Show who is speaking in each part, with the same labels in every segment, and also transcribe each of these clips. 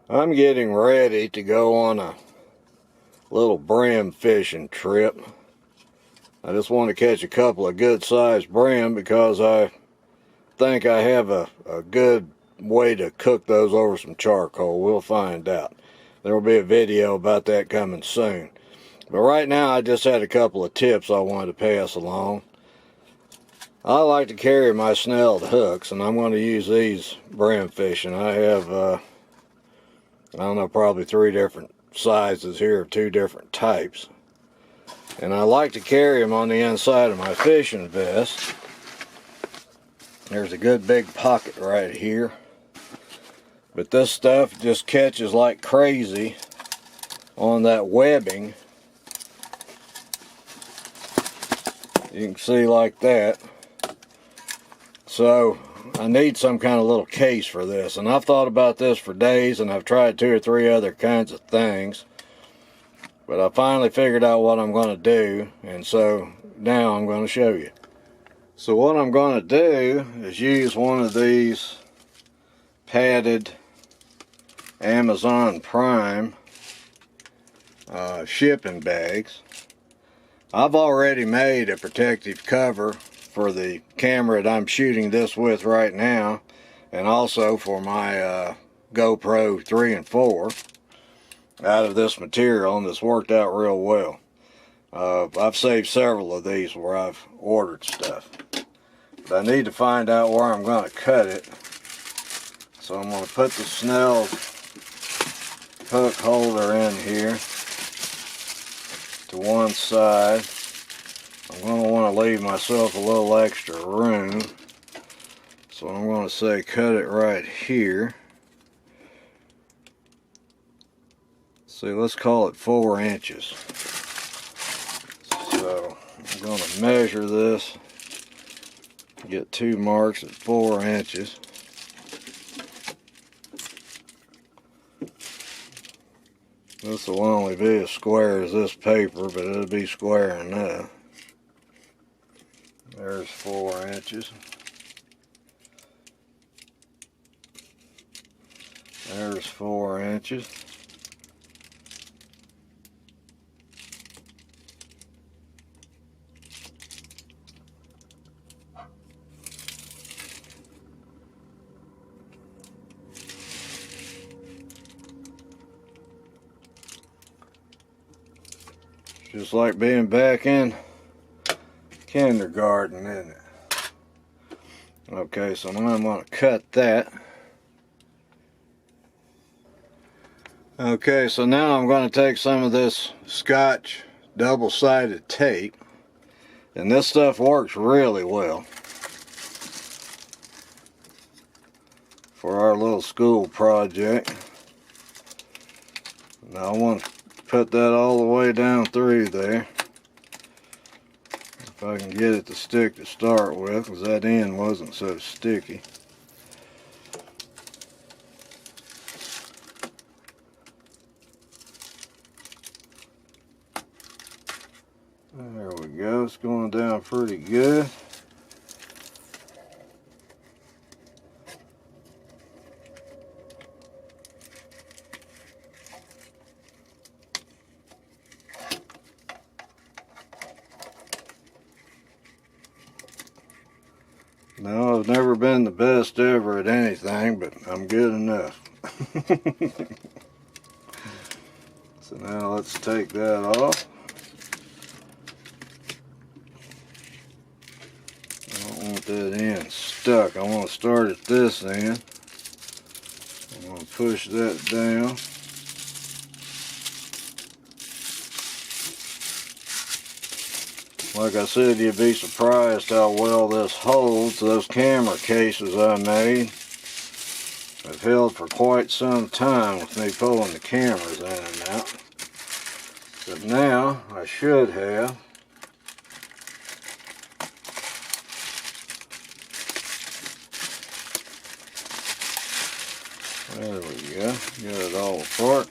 Speaker 1: I'm getting ready to go on a little brim fishing trip. I just want to catch a couple of good sized brim because I think I have a good way to cook those over some charcoal. We'll find out. There will be a video about that coming soon. But right now I just had a couple of tips I wanted to pass along. I like to carry my snelled hooks, and I'm going to use these brim fishing. I have, I don't know, probably 3 different sizes here of 2 different types. And I like to carry them on the inside of my fishing vest. There's a good big pocket right here. But this stuff just catches like crazy on that webbing. You can see like that. So I need some kind of little case for this, and I've thought about this for days, and I've tried 2 or 3 other kinds of things, but I finally figured out what I'm going to do, and so now I'm going to show you. So what I'm going to do is use one of these padded Amazon Prime shipping bags. I've already made a protective cover for the camera that I'm shooting this with right now, and also for my GoPro 3 and 4 out of this material, and this worked out real well. I've saved several of these where I've ordered stuff, but I need to find out where I'm going to cut it. So I'm going to put the snell hook holder in here to one side. I'm going to want to leave myself a little extra room, so I'm going to say cut it right here. See, let's call it 4 inches. So I'm going to measure this, get 2 marks at 4 inches. This will only be as square as this paper, but it'll be square enough. There's 4 inches. There's 4 inches. Just like being back in kindergarten, isn't it? Okay, so now I'm going to cut that. Okay, so now I'm going to take some of this Scotch double-sided tape, and this stuff works really well for our little school project. Now I want to put that all the way down through there. If I can get it to stick to start with, because that end wasn't so sticky. There we go, it's going down pretty good. No, I've never been the best ever at anything, but I'm good enough. So now let's take that off. I don't want that end stuck. I want to start at this end. I'm going to push that down. Like I said, you'd be surprised how well this holds. Those camera cases I made have held for quite some time with me pulling the cameras in and out. But now I should have there we go, get it all apart.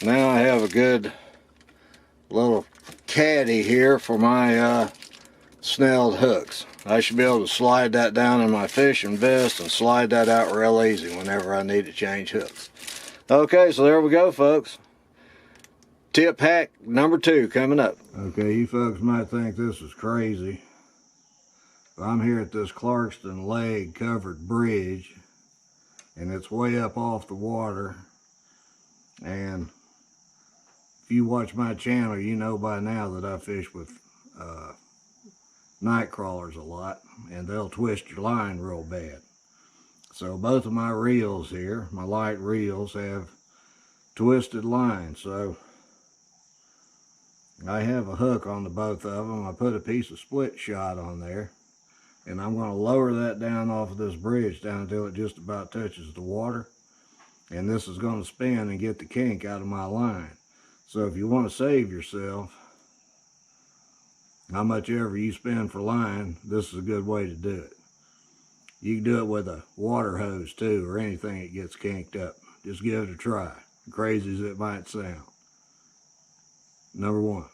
Speaker 1: Now I have a good little caddy here for my snelled hooks. I should be able to slide that down in my fishing vest and slide that out real easy whenever I need to change hooks. Okay, so there we go, folks. Tip hack number 2 coming up. Okay, you folks might think this is crazy. I'm here at this Clarkston leg covered bridge, and it's way up off the water. And if you watch my channel, you know by now that I fish with night crawlers a lot, and they'll twist your line real bad. So both of my reels here, my light reels, have twisted lines. So I have a hook on the both of them. I put a piece of split shot on there, and I'm going to lower that down off of this bridge down until it just about touches the water. And this is going to spin and get the kink out of my line. So if you want to save yourself how much ever you spend for line, this is a good way to do it. You can do it with a water hose too, or anything that gets kinked up. Just give it a try, crazy as it might sound. Number 1.